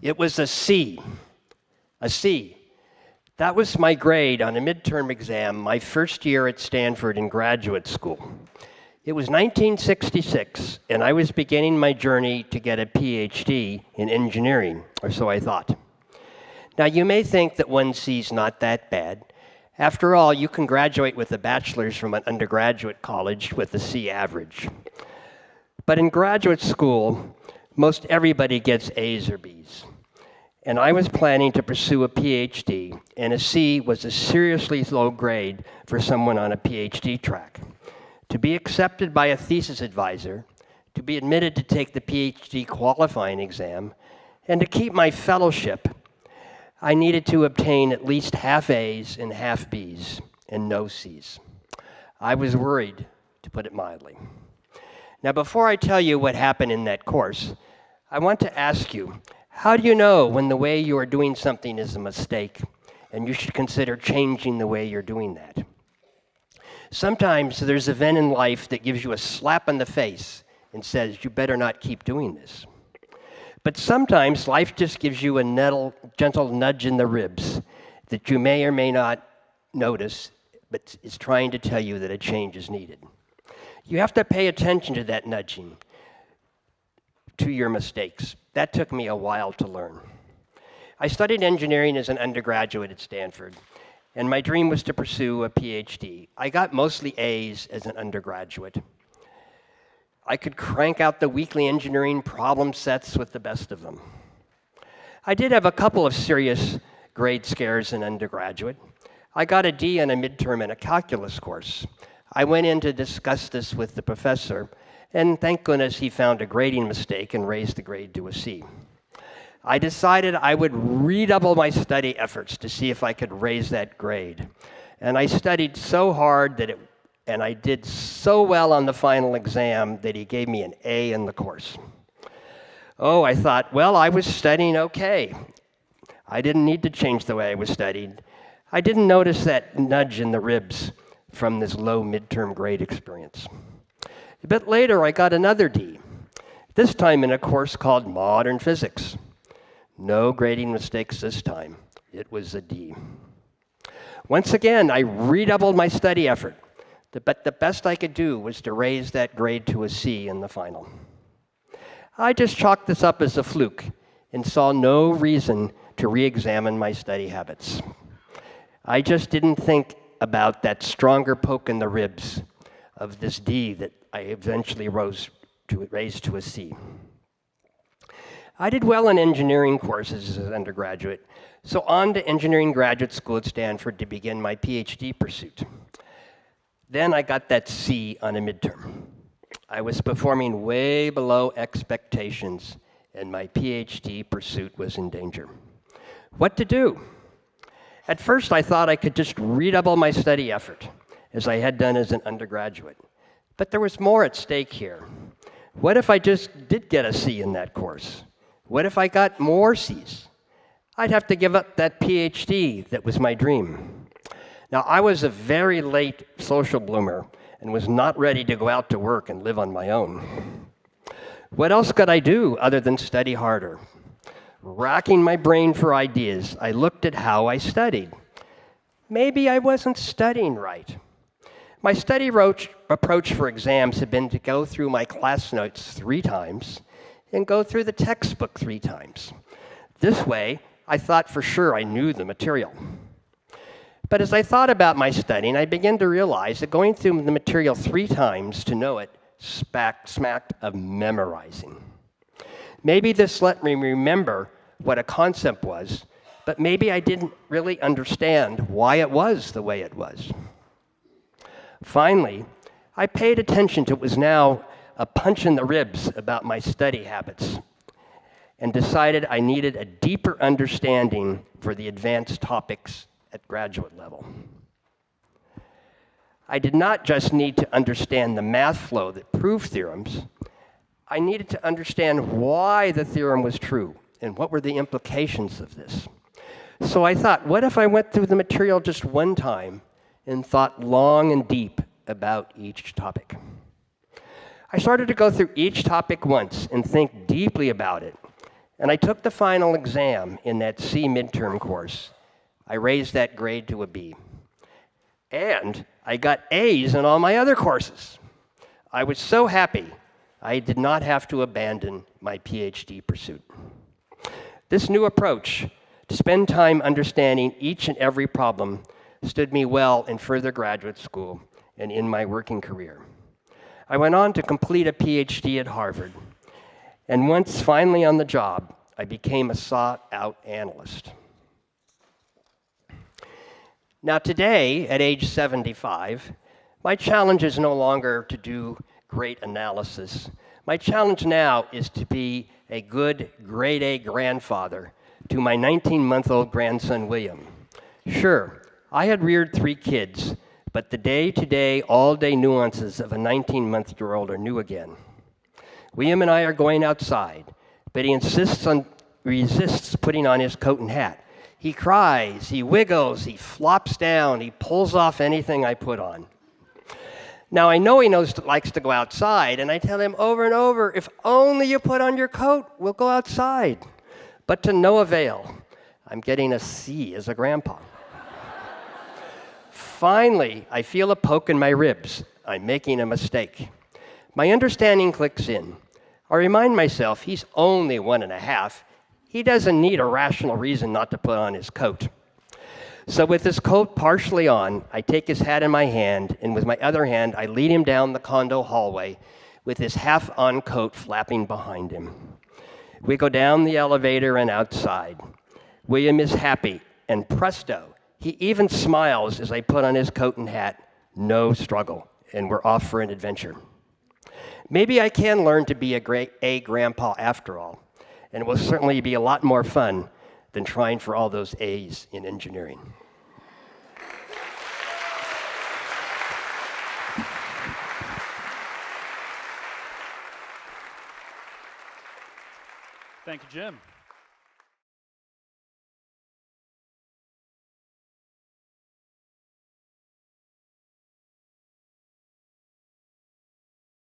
It was a C. A C. That was my grade on a midterm exam my first year at Stanford in graduate school. It was 1966, and I was beginning my journey to get a PhD in engineering, or so I thought. Now, you may think that 1C's not that bad. After all, you can graduate with a bachelor's from an undergraduate college with a C average. But in graduate school, most everybody gets A's or B's. And I was planning to pursue a PhD, and a C was a seriously low grade for someone on a PhD track. To be accepted by a thesis advisor, to be admitted to take the PhD qualifying exam, and to keep my fellowship, I needed to obtain at least half A's and half B's, and no C's. I was worried, to put it mildly. Now, before I tell you what happened in that course, I want to ask you, how do you know when the way you are doing something is a mistake, and you should consider changing the way you're doing that? Sometimes there's an event in life that gives you a slap in the face and says, you better not keep doing this. But sometimes life just gives you a gentle nudge in the ribs that you may or may not notice, but is trying to tell you that a change is needed. You have to pay attention to that nudging, to your mistakes. That took me a while to learn. I studied engineering as an undergraduate at Stanford, and my dream was to pursue a PhD. I got mostly A's as an undergraduate. I could crank out the weekly engineering problem sets with the best of them. I did have a couple of serious grade scares in undergraduate. I got a D on a midterm in a calculus course. I went in to discuss this with the professor, and thank goodness he found a grading mistake and raised the grade to a C. I decided I would redouble my study efforts to see if I could raise that grade. And I studied so hard and I did so well on the final exam that he gave me an A in the course. Oh, I thought, well, I was studying okay. I didn't need to change the way I was studying. I didn't notice that nudge in the ribs from this low midterm grade experience. A bit later, I got another D, this time in a course called Modern Physics. No grading mistakes this time. It was a D. Once again, I redoubled my study effort, but the best I could do was to raise that grade to a C in the final. I just chalked this up as a fluke and saw no reason to re-examine my study habits. I just didn't think about that stronger poke in the ribs of this D that I eventually raised to a C. I did well in engineering courses as an undergraduate, so on to engineering graduate school at Stanford to begin my PhD pursuit. Then I got that C on a midterm. I was performing way below expectations, and my PhD pursuit was in danger. What to do? At first, I thought I could just redouble my study effort, as I had done as an undergraduate. But there was more at stake here. What if I just did get a C in that course? What if I got more C's? I'd have to give up that PhD that was my dream. Now, I was a very late social bloomer and was not ready to go out to work and live on my own. What else could I do other than study harder? Racking my brain for ideas, I looked at how I studied. Maybe I wasn't studying right. My study approach for exams had been to go through my class notes 3 times and go through the textbook 3 times. This way, I thought for sure I knew the material. But as I thought about my studying, I began to realize that going through the material 3 times to know it smacked of memorizing. Maybe this let me remember what a concept was, but maybe I didn't really understand why it was the way it was. Finally, I paid attention to what was now a punch in the ribs about my study habits and decided I needed a deeper understanding for the advanced topics at graduate level. I did not just need to understand the math flow that proved theorems. I needed to understand why the theorem was true and what were the implications of this. So I thought, what if I went through the material just 1 time and thought long and deep about each topic? I started to go through each topic once and think deeply about it. and I took the final exam in that C midterm course. I raised that grade to a B. And I got A's in all my other courses. I was so happy I did not have to abandon my PhD pursuit. This new approach to spend time understanding each and every problem stood me well in further graduate school and in my working career. I went on to complete a PhD at Harvard, and once finally on the job, I became a sought-out analyst. Now today, at age 75, my challenge is no longer to do great analysis. My challenge now is to be a good grade A grandfather to my 19-month-old grandson, William. Sure, I had reared 3 kids, but the day-to-day, all-day nuances of a 19-month-year-old are new again. William and I are going outside, but he resists putting on his coat and hat. He cries, he wiggles, he flops down, he pulls off anything I put on. Now, I know he likes to go outside, and I tell him over and over, if only you put on your coat, we'll go outside. But to no avail. I'm getting a C as a grandpa. Finally, I feel a poke in my ribs. I'm making a mistake. My understanding clicks in. I remind myself he's only 1.5. He doesn't need a rational reason not to put on his coat. So with his coat partially on, I take his hat in my hand, and with my other hand, I lead him down the condo hallway with his half-on coat flapping behind him. We go down the elevator and outside. William is happy, and presto, he even smiles as I put on his coat and hat. No struggle, and we're off for an adventure. Maybe I can learn to be a great A grandpa after all, and it will certainly be a lot more fun than trying for all those A's in engineering. Thank you, Jim.